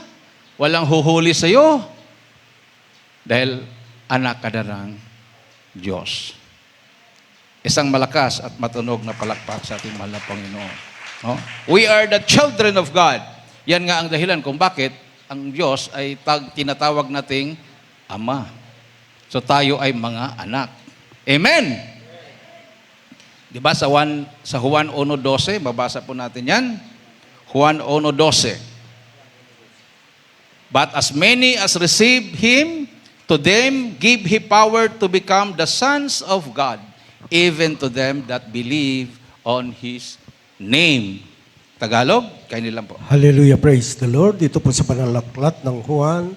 Walang huhuli sa'yo. Dahil anak ka na ng Diyos. Isang malakas at matunog na palakpak sa ating mahal na Panginoon. No? We are the children of God. Yan nga ang dahilan kung bakit ang Diyos ay tinatawag nating Ama. So tayo ay mga anak. Amen! Diba sa Juan 1:12, babasa po natin yan. Juan 1:12. But as many as receive Him, to them give He power to become the sons of God, even to them that believe on His name. Tagalog, kayo nilang po. Hallelujah, praise the Lord. Dito po sa panalaklat ng Juan,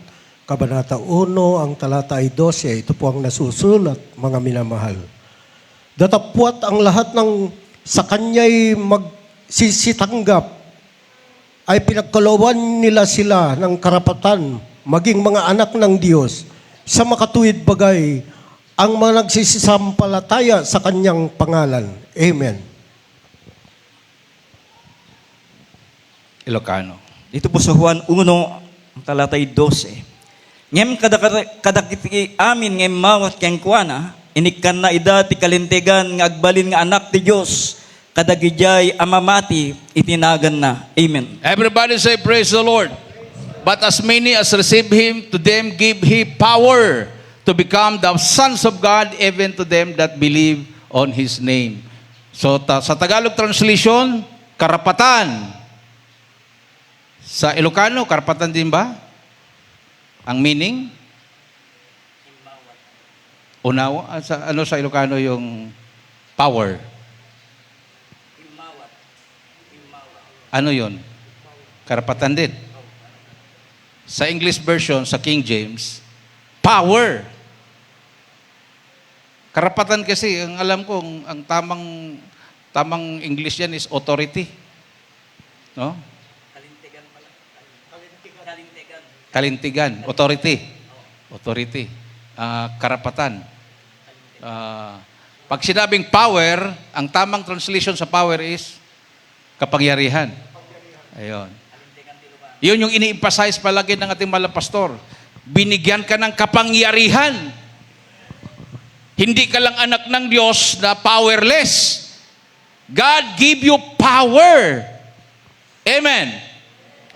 Kabanata 1, ang talata ay 12. Ito po ang nasusulat, mga minamahal. Datapwat ang lahat ng sa Kanya'y magsisitanggap, ay pinagkalooban nila sila ng karapatan, maging mga anak ng Diyos, sa makatuwid bagay, ang mga nagsisisampalataya sa Kanyang pangalan. Amen. Ilocano. Dito po sa Juan 1, ang talatay 12. Ngem kadakiti amin ngem mawat keng kuana, inikan na ida ti kalintigan nga agbalin nga anak ti Diyos, kadagijay amamati itinagan na. Amen. Everybody say, praise the Lord. But as many as receive Him, to them give He power to become the sons of God, even to them that believe on His name. So, sa Tagalog translation, karapatan. Sa Ilocano, karapatan din ba? Ang meaning? Unawa? Sa Ilocano yung power? Ano yun? Karapatan din. Sa English version, sa King James, power. Karapatan kasi, ang alam ko, ang tamang English yan is authority. No? Kalintigan. Authority. Authority. Karapatan. Pag sinabing power, ang tamang translation sa power is kapangyarihan. Ayun. Yun yung ini-emphasize palagi ng ating mga pastor. Binigyan ka ng kapangyarihan. Hindi ka lang anak ng Diyos na powerless. God give you power. Amen.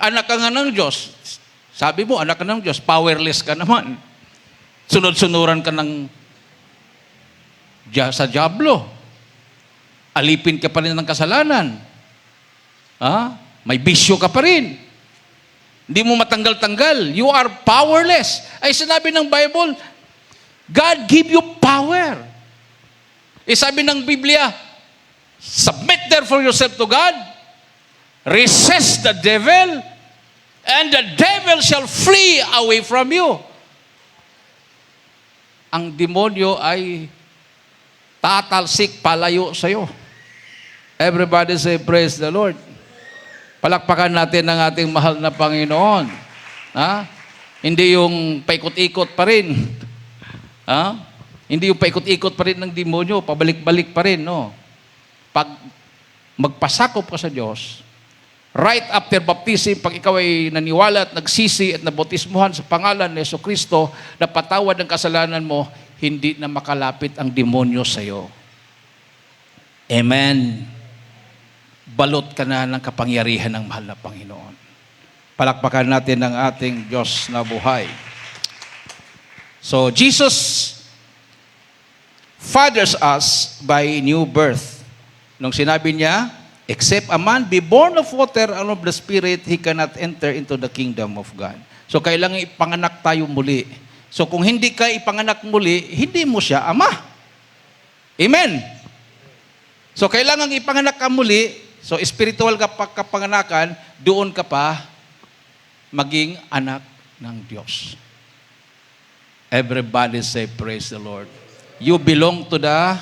Anak ka nga ng Diyos. Sabi mo, anak ka ng Diyos, powerless ka naman. Sunod-sunuran ka sa diablo. Alipin ka pa rin ng kasalanan. May bisyo ka pa rin. Hindi mo matanggal-tanggal. You are powerless. Ay sinabi ng Bible, God give you power. Sabi ng Biblia, submit therefore yourself to God, resist the devil, and the devil shall flee away from you. Ang demonyo ay tatalsik palayo sa'yo. Everybody say, praise the Lord. Palakpakan natin ang ating mahal na Panginoon. Hindi yung paikot-ikot pa rin. Hindi yung paikot-ikot pa rin ng demonyo, pabalik-balik pa rin. No? Pag magpasakop ka sa Diyos, right after baptism, pag ikaw ay naniwala at nagsisi at nabautismuhan sa pangalan ni Jesucristo, napatawad ang kasalanan mo, hindi na makalapit ang demonyo sa iyo. Amen. Balot ka na ng kapangyarihan ng mahal na Panginoon. Palakpakan natin ang ating Diyos na buhay. So, Jesus fathers us by new birth. Nung sinabi niya, except a man be born of water and of the Spirit, he cannot enter into the kingdom of God. So, kailangan ipanganak tayo muli. So, kung hindi ka ipanganak muli, hindi mo siya ama. Amen? So, kailangan ipanganak ka muli. So, spiritual ka kapanganakan, doon ka pa maging anak ng Diyos. Everybody say, praise the Lord. You belong to the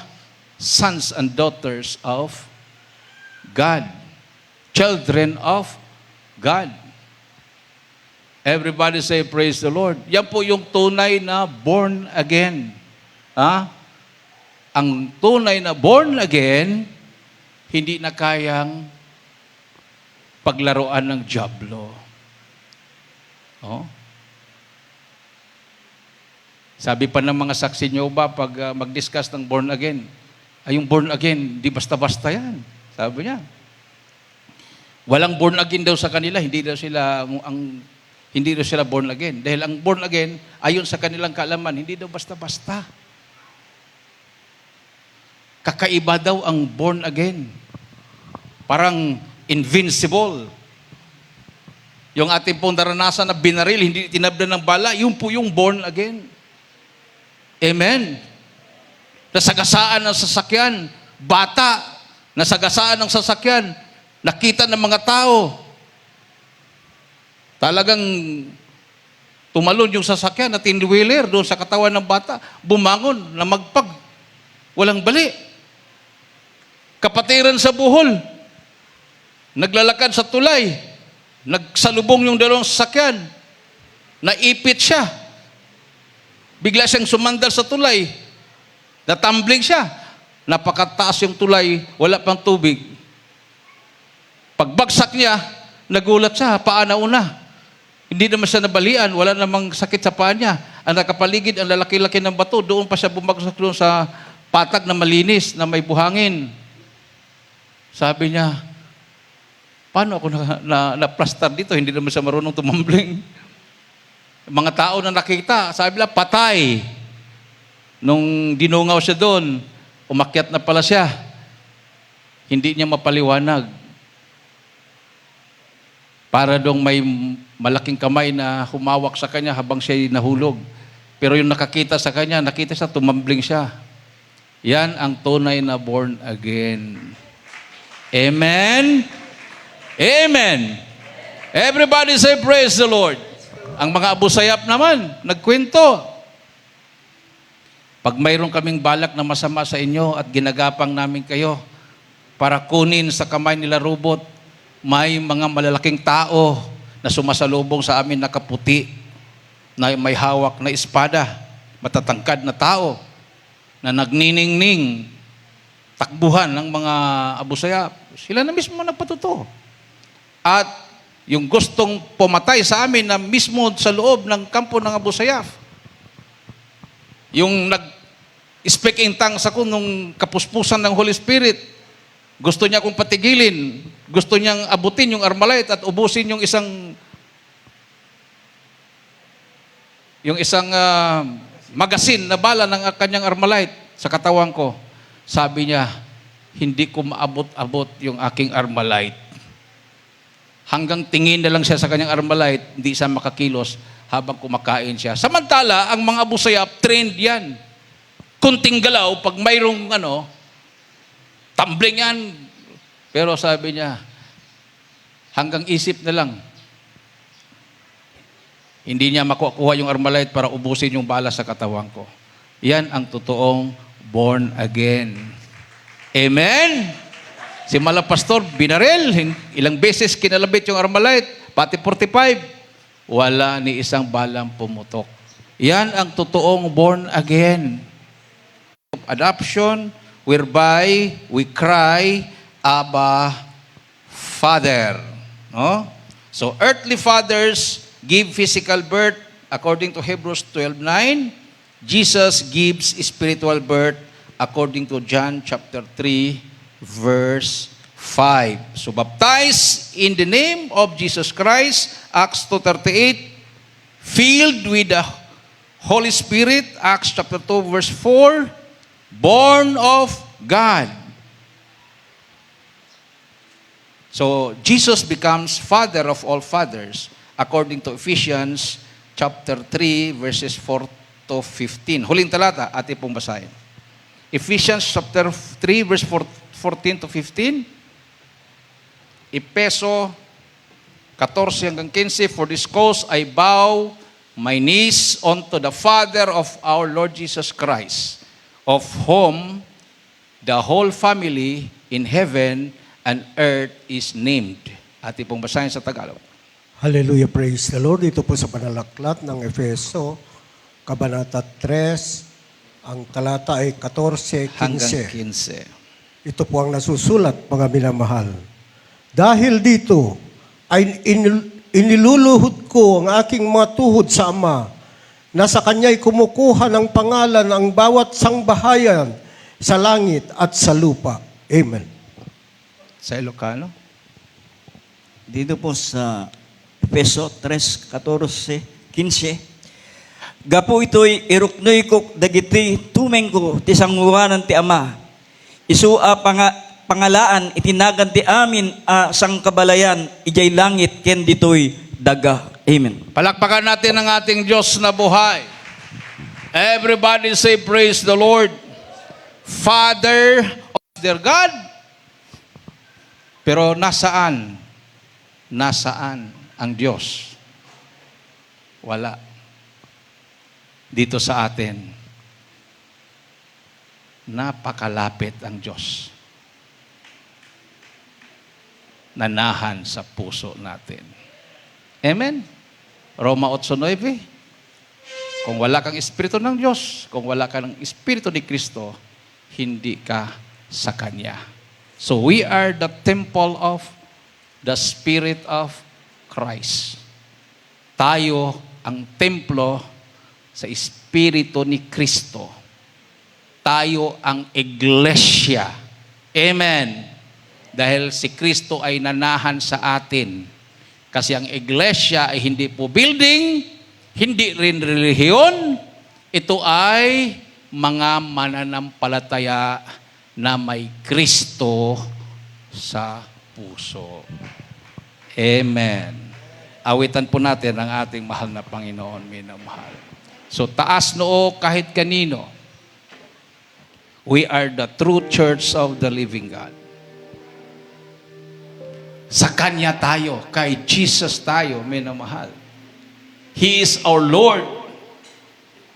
sons and daughters of God. Children of God. Everybody say, praise the Lord. Yan po yung tunay na born again. Ha? Ang tunay na born again, hindi na kayang paglaruan ng dyablo. Oh? Sabi pa ng mga saksi nyo ba, pag mag-discuss ng born again, ay yung born again, di basta-basta yan. Sabi niya. Walang born again daw sa kanila, hindi daw sila born again. Dahil ang born again, ayon sa kanilang kaalaman, hindi daw basta-basta. Kakaiba daw ang born again. Parang invincible. Yung ating pong naranasan na binaril, hindi tinabdan ng bala, yun po yung born again. Amen. Nasagasaan ng sasakyan, bata, nasagasaan ng sasakyan, nakita ng mga tao. Talagang tumalon yung sasakyan na tinwheeler doon sa katawan ng bata, bumangon, namagpag, walang bali. Kapatiran sa buhol, naglalakad sa tulay, nagsalubong yung dalawang sasakyan, naipit siya, bigla siyang sumandal sa tulay, natumbling siya, napakataas yung tulay, wala pang tubig. Pagbagsak niya, nagulat siya, paa na una. Hindi naman siya nabalian, wala namang sakit sa paa niya. Ang nakapaligid, ang lalaki-laki ng bato, doon pa siya bumagsak doon sa patag na malinis, na may buhangin. Sabi niya, paano ako na-plaster dito? Hindi naman siya marunong tumambling. Mga tao na nakita, sabi nila, patay. Nung dinungaw siya doon, umakyat na pala siya. Hindi niya mapaliwanag. Para dong may malaking kamay na humawak sa kanya habang siya'y nahulog. Pero yung nakakita sa kanya, nakita siya, tumambling siya. Yan ang tunay na born again. Amen? Amen. Everybody say, praise the Lord. Ang mga abusayap naman, nagkwento. Pag mayroon kaming balak na masama sa inyo at ginagapang namin kayo para kunin sa kamay nila robot, may mga malalaking tao na sumasalubong sa amin nakaputi, na may hawak na espada, matatangkad na tao, na nagniningning, takbuhan ng mga abusayap. Sila na mismo nagpatuto. At yung gustong pumatay sa amin na mismo sa loob ng kampo ng abusayap. Yung nag-speak in tongues ako nung kapuspusan ng Holy Spirit, gusto niya akong patigilin. Gusto niyang abutin yung Armalite at ubusin yung isang magasin na bala ng kanyang Armalite sa katawan ko. Sabi niya, hindi ko maabot-abot yung aking Armalite. Hanggang tingin na lang siya sa kanyang Armalite, hindi siya makakilos habang kumakain siya. Samantala, ang mga abusayap, trained yan. Kunting galaw, pag mayroong tumbling yan. Pero sabi niya, hanggang isip na lang. Hindi niya makuha yung Armalite para ubusin yung bala sa katawan ko. Yan ang totoong born again. Amen? Si Malapastor, binaril. Ilang beses kinalabit yung Armalite. Pati 45. Wala ni isang balang pumutok. Yan ang totoong born again. Adoption, whereby we cry, Abba, Father. No? So, earthly fathers give physical birth according to Hebrews 12:9. Jesus gives spiritual birth according to John chapter 3, verse 5. So, baptized in the name of Jesus Christ, Acts 2:38. Filled with the Holy Spirit, Acts chapter 2, verse 4. Born of God. So, Jesus becomes Father of all fathers according to Ephesians chapter 3, verses 4 to 15. Huling talata, atin pong basahin. Ephesians chapter 3, verse 4 14 to 15. Efeso 14 hanggang 15, for this cause I bow my knees unto the Father of our Lord Jesus Christ, of whom the whole family in heaven and earth is named. At pong basahin sa Tagalog. Hallelujah, praise the Lord. Dito po sa panalaklat ng Efeso, Kabanata 3, ang talata ay 14, 15. Hanggang 15. Ito po ang nasusulat, mga minamahal. Dahil dito, ay iniluluhod ko ang aking mga tuhod sa Ama, na sa Kanya'y kumukuha ng pangalan ang bawat sangbahayan sa langit at sa lupa. Amen. Sa Ilocano? Dito po sa Efeso 3, 14, 15. Gapo ito'y iruknoy ko dagiti tumeng ko ti sanguwanan ti Ama. Isua pangalaan itinagan ti amin sang kabalayan ijay langit ken ditoy daga. Amen. Palakpakan natin ang ating Diyos na buhay. Everybody say, praise the Lord. Father of their God. Pero nasaan? Nasaan ang Diyos? Wala. Dito sa atin, napakalapit ang Diyos. Nanahan sa puso natin. Amen? Roma 8:9. Kung wala kang Espiritu ng Diyos, kung wala ka ng Espiritu ni Kristo, hindi ka sa Kanya. So we are the temple of the Spirit of Christ. Tayo ang templo sa Espiritu ni Kristo. Tayo ang iglesia. Amen. Dahil si Kristo ay nanahan sa atin. Kasi ang iglesia ay hindi po building, hindi rin relihiyon. Ito ay mga mananampalataya na may Kristo sa puso. Amen. Awitan po natin ang ating mahal na Panginoon, minamahal. So taas noo kahit kanino. We are the true church of the living God. Sa Kanya tayo, kay Jesus tayo, minamahal. He is our Lord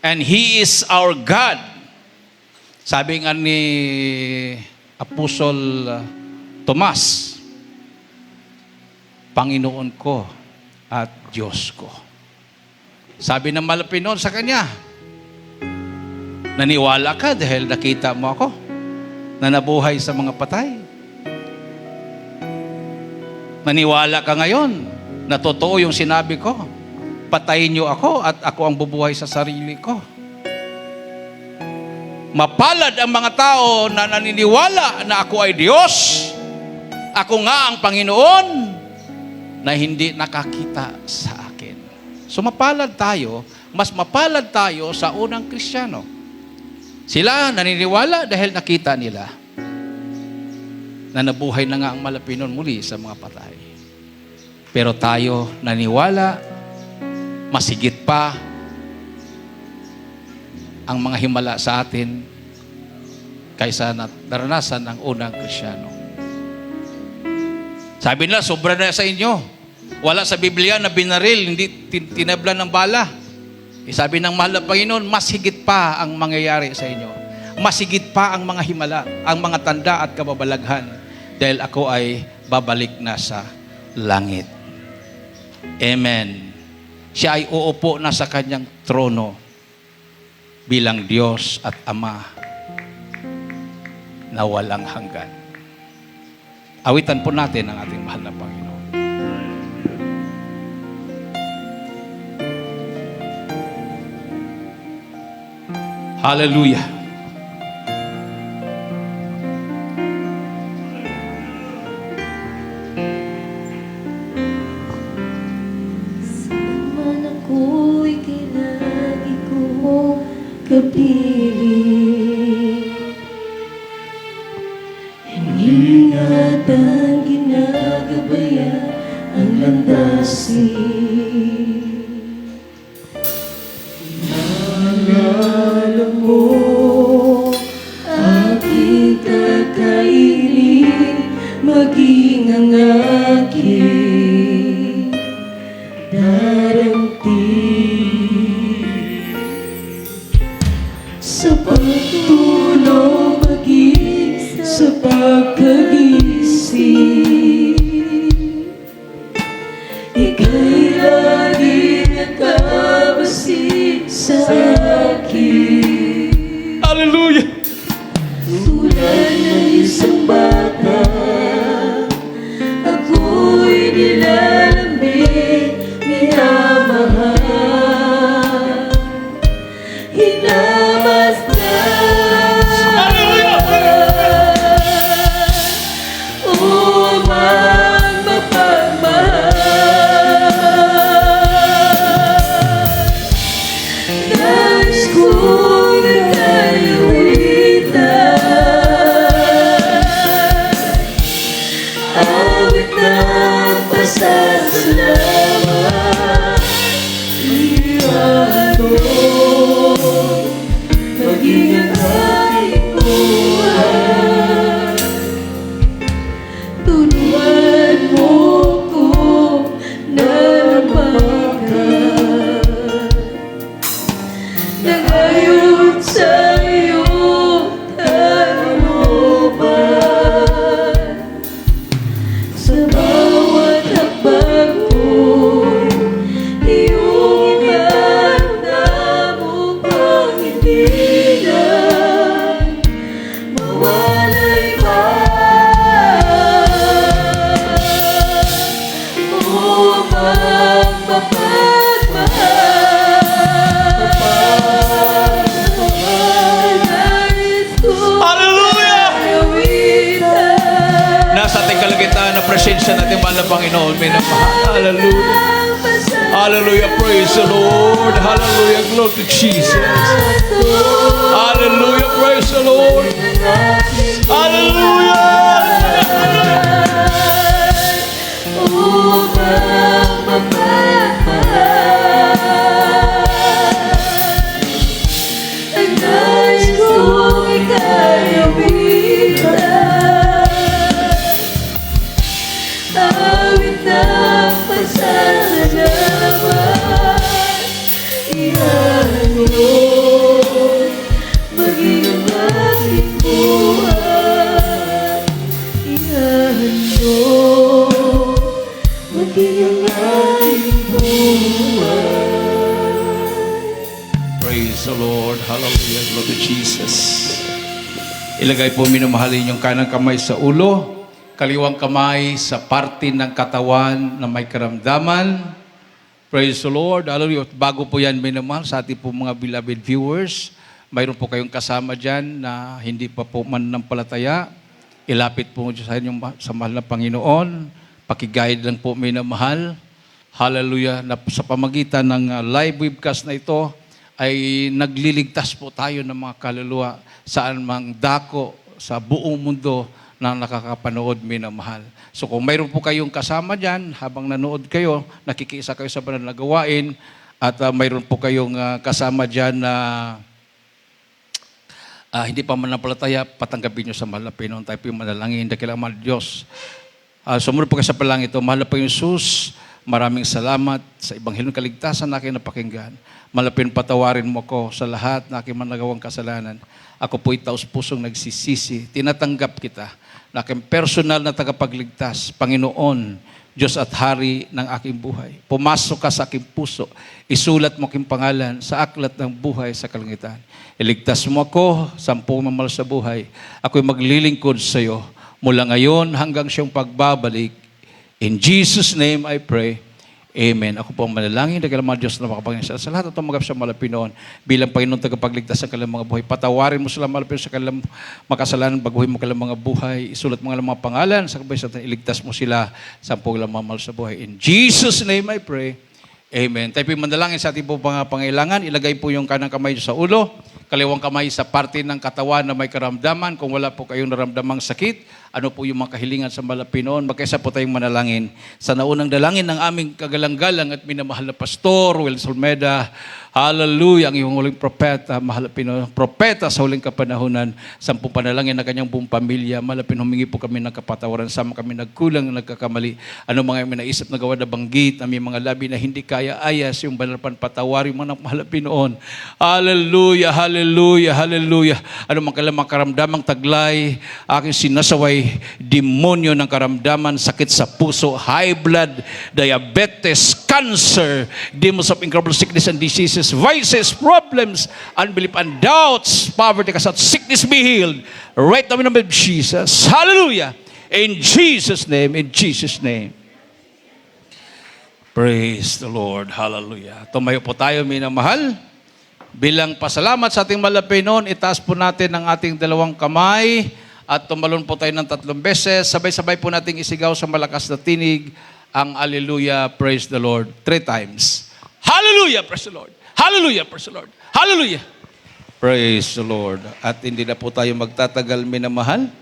and He is our God. Sabi nga ni Apostol Tomas, Panginoon ko at Diyos ko. Sabi ng Malapinon sa Kanya, naniwala ka dahil nakita mo ako na nabuhay sa mga patay. Naniwala ka ngayon na totoo yung sinabi ko. Patayin niyo ako at ako ang bubuhay sa sarili ko. Mapalad ang mga tao na naniniwala na ako ay Diyos. Ako nga ang Panginoon na hindi nakakita sa akin. So mapalad tayo, mas mapalad tayo sa unang Kristiyano. Sila naniniwala dahil nakita nila na nabuhay na nga ang Malapinon muli sa mga patay. Pero tayo naniwala, masigit pa ang mga himala sa atin kaysa naranasan ng unang Kristiyano. Sabi nila, sobra na sa inyo. Wala sa Biblia na binaril, hindi tinablan ng bala. Sabi ng mahal na Panginoon, mas higit pa ang mangyayari sa inyo. Mas higit pa ang mga himala, ang mga tanda at kababalaghan. Dahil ako ay babalik na sa langit. Amen. Siya ay uupo na sa kanyang trono bilang Diyos at Ama na walang hanggan. Awitan po natin ang ating mahal na Panginoon. Hallelujah. Man ako'y kinagi ko kapiling. Ingatan ginagabayan ang landasin. Naalala mo aking kakainin. Panginoon, minamahal. Hallelujah. Hallelujah. Praise the Lord. Hallelujah. Glory to Jesus. Hallelujah. Praise the Lord. Hallelujah. Ang nais kong ika'y umitan, awit ng pasasalamat, iyan mo, maging ang aking buhay, iyan mo, maging ang aking buhay. Praise the Lord. Hallelujah. Glory to Jesus. Ilagay po minamahalin yung kanang kamay sa ulo, kaliwang kamay sa parte ng katawan na may karamdaman. Praise the Lord. Hallelujah. Bago po yan minamahal sa ating po mga beloved viewers, mayroon po kayong kasama dyan na hindi pa po mananampalataya. Ilapit po sa inyong sa mahal na Panginoon. Pakiguide lang po minamahal. Hallelujah. Na sa pamagitan ng live webcast na ito, ay nagliligtas po tayo ng mga kaluluwa saan mang dako sa buong mundo na nakakapanood, minamahal. So kung mayroon po kayong kasama dyan, habang nanood kayo, nakikiisa kayo sa banal na gawain, at mayroon po kayong kasama dyan na hindi pa manampalataya, patanggapin nyo sa mahal na Panginoon. Tayo po yung manalangin, dakilang mahal Diyos. Sumunod po kayo sa palang ito, mahal na Panginoon Jesus, maraming salamat sa Ebanghelong Kaligtasan na aking napakinggan. Malapin patawarin mo ako sa lahat na aking managawang kasalanan. Ako po'y taos-pusong nagsisisi. Tinatanggap kita na aking personal na tagapagligtas. Panginoon, Diyos at Hari ng aking buhay. Pumasok ka sa aking puso. Isulat mo aking pangalan sa aklat ng buhay sa kalangitan. Iligtas mo ako sa mamal sa buhay. Ako'y maglilingkod sa iyo mula ngayon hanggang siyang pagbabalik. In Jesus' name I pray. Amen. Ako po ang manalangin, dakilang mga Diyos na makapangyarihan sa lahat at tumagap sa malapinoon bilang Panginoon tagapagligtas sa kanilang mga buhay. Patawarin mo sila malapinoon sa kanilang makasalanan, baguhin mo kanilang mga buhay, isulat mo kanilang mga pangalan, sa kabaysan iligtas mo sila sa paglang mamal sa buhay. In Jesus' name I pray. Amen. Tayo po yung manalangin sa ating po mga pangailangan. Ilagay po yung kanang kamay sa ulo, kaliwang kamay sa parte ng katawan na may karamdaman. Kung wala po kayong naramdamang sakit, ano po yung mga kahilingan sa malapinoon, magkaisa po tayong manalangin. Sa naunang dalangin ng aming kagalang-galang at minamahal na Pastor, Wells Olmeda, hallelujah, ang iyong huling propeta, mahal na Pinoon, propeta sa huling kapanahunan, 10 panalangin na kanyang buong pamilya, malapin humingi po kami ng kapatawaran, sama kami nagkulang, nagkakamali, ano mga may naisip na gawa na banggit, aming mga labi na hindi kaya ayas, yung banalapan patawarin mo ng mahal na Pinoon. Hallelujah, hallelujah, hallelujah. Ano mga kalamang karamdamang taglay, aking sinasaway, demonyo ng karamdaman, sakit sa puso, high blood, diabetes, cancer, demons of incurable sickness and diseases, vices, problems, unbelief and doubts, poverty, kasat, sickness be healed. Right now in the name of Jesus. Hallelujah. In Jesus' name, in Jesus' name. Praise the Lord. Hallelujah. Tumayo po tayo, minamahal. Bilang pasalamat sa ating malapinoon, itaas po natin ang ating dalawang kamay at tumalon po tayo ng 3 beses. Sabay-sabay po nating isigaw sa malakas na tinig ang Hallelujah, praise the Lord 3 times. Hallelujah, praise the Lord. Hallelujah, praise the Lord. Hallelujah. Praise the Lord. At hindi na po tayo magtatagal, minamahal.